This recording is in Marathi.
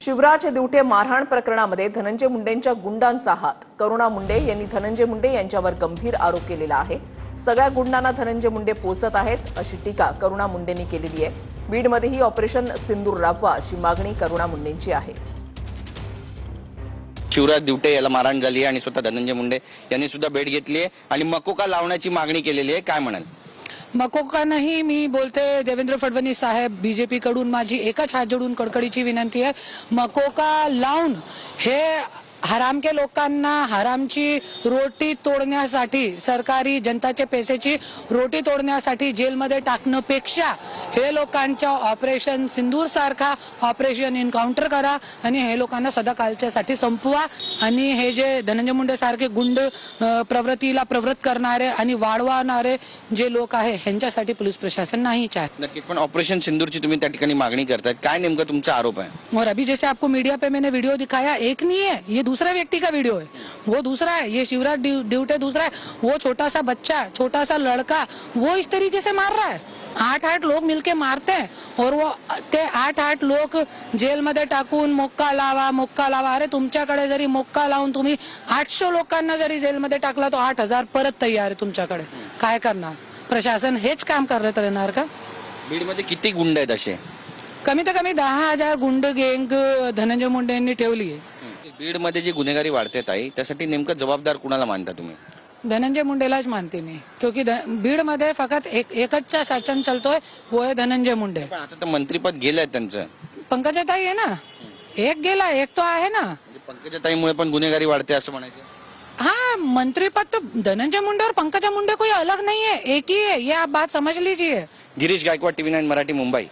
शिवराज दिवटे मारहाण प्रकरणामध्ये धनंजय मुंडेंच्या गुंडांचा हात. करुणा मुंडे यांनी धनंजय मुंडे यांच्यावर गंभीर आरोप केलेला आहे. सगळ्या गुंडांना धनंजय मुंडे पोसत आहेत अशी टीका करुणा मुंडेंनी केलेली आहे. बीडमध्येही ऑपरेशन सिंदूर राबवा अशी मागणी करुणा मुंडेंची आहे. शिवराज दिवटे याला मारहाण झाली आहे आणि स्वतः धनंजय मुंडे यांनी सुद्धा भेट घेतली आहे आणि मकोका लावण्याची मागणी केलेली आहे. काय म्हणाल? मकोका नाही, मी बोलते देवेंद्र फडणवीस साहेब, बीजेपी कडून माझी एकच हात जोडून कडकडीची विनंती आहे. मकोका लावून हे हराम के लोकांना हरामची रोटी तोडण्यासाठी, सरकारी जनताचे पैशाची रोटी तोडण्यासाठी जेलमध्ये टाकण्यापेक्षा हे लोकांच्या ऑपरेशन सिंदूर सारखा ऑपरेशन एन्काउंटर करा आणि हे लोकांना सदाकाळच्यासाठी संपवा. आणि हे जे धनंजय मुंडे सारखे गुंड प्रवृत्तीला प्रवृत्त करणारे आणि वाढवणारे जे लोक आहे ह्यांच्यासाठी पोलीस प्रशासन नाही चाहत. नक्कीच, पण ऑपरेशन सिंदूरची तुम्ही त्या ठिकाणी मागणी करतायत, काय नेमका तुमचा आरोप आहे? और अभी जैसे आपको मीडिया पे मैंने वीडियो दिखाया, एक नहीं है, ये दूसरा व्यक्ति का वीडियो है, वो दूसरा है. ये शिवराज दिवटे दूसरा है. वो छोटा सा बच्चा, छोटा सा लड़का वो इस तरीके से मार रहा है. 8 लोग मिलके मारते हैं और वो ते 8 लोग जेल मध्ये टाकून मोक्का लावा. अरे तुमच्याकडे जरी मोक्का लावून तुम्ही 800 लोकांना जरी जेल मध्ये टाकला तो 8000 परत तयार आहे तुमच्याकडे. काय करणार? प्रशासन हेच काम करत राहणार का? बीडमध्ये किती गुंड आहेत असे? कमीत कमी 10,000 गुंड गँग धनंजय मुंडे यांनी ठेवली आहे. बीडमध्ये जी गुन्हेगारी वाढते आहे त्यासाठी नेमकं जबाबदार कुणाला मानता तुम्ही? धनंजय मुंडेलाच मानते मी, क्योंकि बीड मध्ये फक्त एकच शासन चलतोय, वो है धनंजय मुंडे. आता तर मंत्रीपद गेलंय त्यांचं. पंकजाताई आहे ना, एक गेला, एक तो आहे ना. पंकजाताईमुळे पण गुन्हेगारी वाढते असं म्हणायचं? हाँ, मंत्रीपद तो धनंजय मुंडे और पंकजा मुंडे कोई अलग नहीं है, एक ही है. ये आप बात समझ लीजिए. गिरीश गायकवाड, TV9 मराठी, मुंबई.